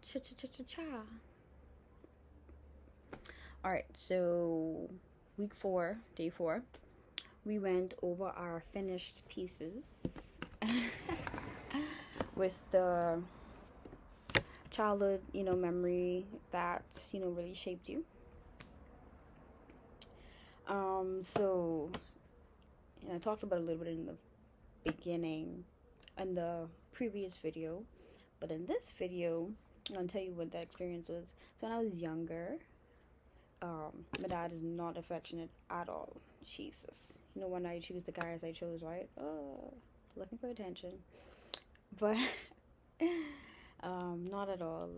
Cha. All right, so week 4, day 4, we went over our finished pieces with the childhood, memory that, really shaped you. So I talked about a little bit in the beginning in the previous video, but in this video, I'm gonna tell you what that experience was. So when I was younger, my dad is not affectionate at all. Jesus, when I choose the guys I chose, right? Looking for attention, but not at all.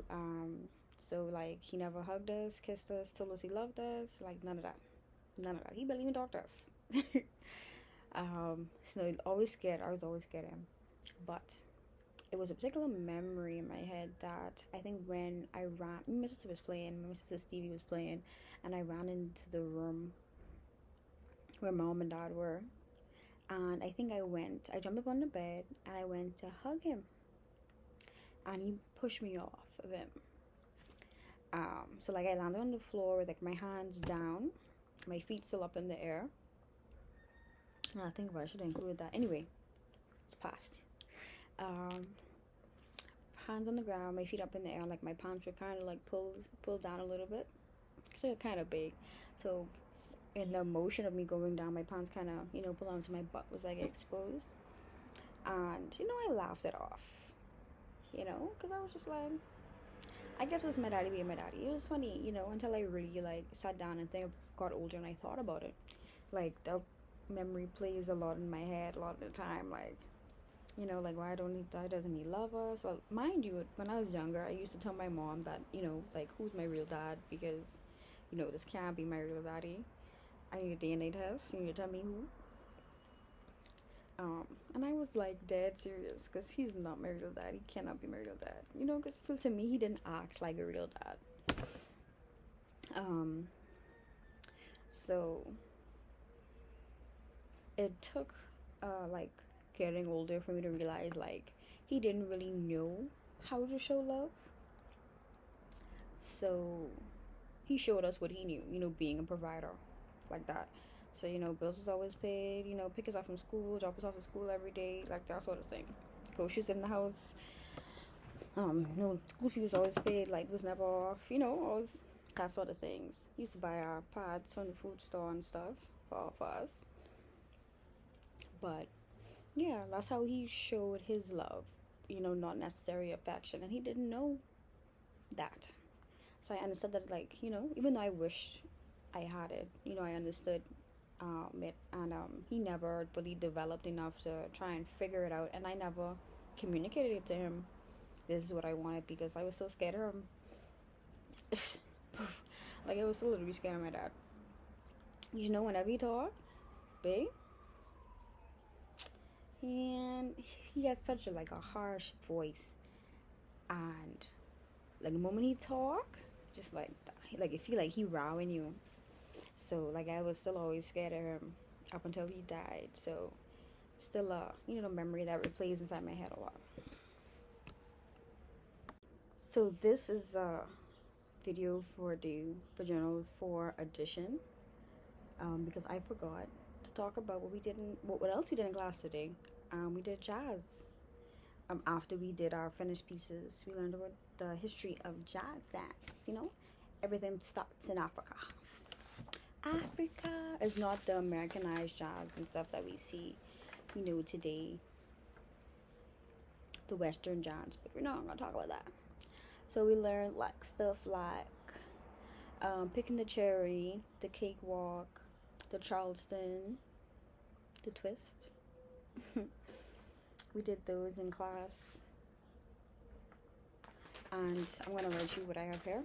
So like he never hugged us, kissed us, told us he loved us, like none of that. He barely even talked to us. So always scared. I was always scared of him, but it was a particular memory in my head that I think when I ran, my sister was playing, my sister Stevie was playing, and I ran into the room where mom and dad were, and I think I jumped up on the bed and I went to hug him, and he pushed me off of him. So like I landed on the floor with like my hands down, my feet still up in the air. Now I think about it, I should have included that. Anyway, it's past. Hands on the ground, my feet up in the air, like my pants were kind of like pulled down a little bit, because they're kind of big. So in the motion of me going down, my pants kind of pulled down, so my butt was like exposed. And I laughed it off, because I was just like, I guess it's my daddy being my daddy. It was funny, until I really like sat down and got older and I thought about it. Like that memory plays a lot in my head a lot of the time, like like why doesn't he love us? Well, mind you, when I was younger, I used to tell my mom that like who's my real dad, because this can't be my real daddy. I need a DNA test. You need to tell me who. And I was like dead serious, because he's not my real dad. He cannot be my real dad. Because to me he didn't act like a real dad. So it took like getting older for me to realize like he didn't really know how to show love. So he showed us what he knew, being a provider, like that. So bills was always paid, pick us up from school, drop us off at school every day, like that sort of thing. Groceries in the house, school fee was always paid, light was never off, always that sort of things. Used to buy our pads from the food store and stuff for us. But yeah, that's how he showed his love, not necessarily affection, and he didn't know that. So I understood that, like, even though I wished I had it, I understood it, and he never really developed enough to try and figure it out, and I never communicated it to him. This is what I wanted, because I was still scared of him. Like, I was still literally scared of my dad. Whenever he talked, babe, and he has such a harsh voice, and like the moment he talk, just like it feel like he rowing you. So like I was still always scared of him up until he died. So still the memory that replays inside my head a lot. So this is a video for Journal 4 edition, because I forgot to talk about what else we did in class today. We did jazz. After we did our finished pieces, we learned about the history of jazz dance. Everything starts in Africa. Africa is not the Americanized jazz and stuff that we see, today. The Western jazz, but we're not gonna talk about that. So we learned like stuff like picking the cherry, the cakewalk, the Charleston, the twist. We did those in class, and I'm gonna write you what I have here.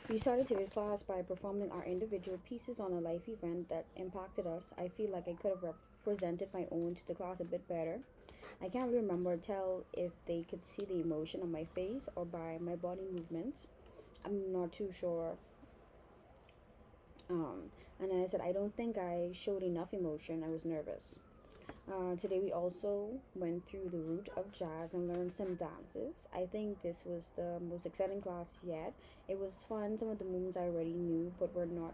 We started today's class by performing our individual pieces on a life event that impacted us. I feel like I could have represented my own to the class a bit better. I can't really remember or tell if they could see the emotion on my face or by my body movements. I'm not too sure. And then I said, I don't think I showed enough emotion. I was nervous. Today we also went through the route of jazz and learned some dances. I think this was the most exciting class yet. It was fun. Some of the moves I already knew, but were not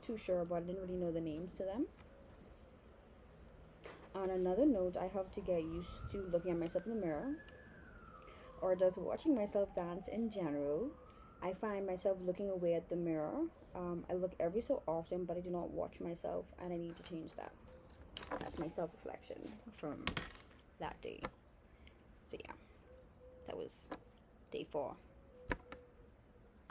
too sure about. I didn't really know the names to them. On another note, I hope to get used to looking at myself in the mirror or just watching myself dance in general. I find myself looking away at the mirror. I look every so often, but I do not watch myself, and I need to change that. That's my self reflection from that day. So, yeah, that was day 4.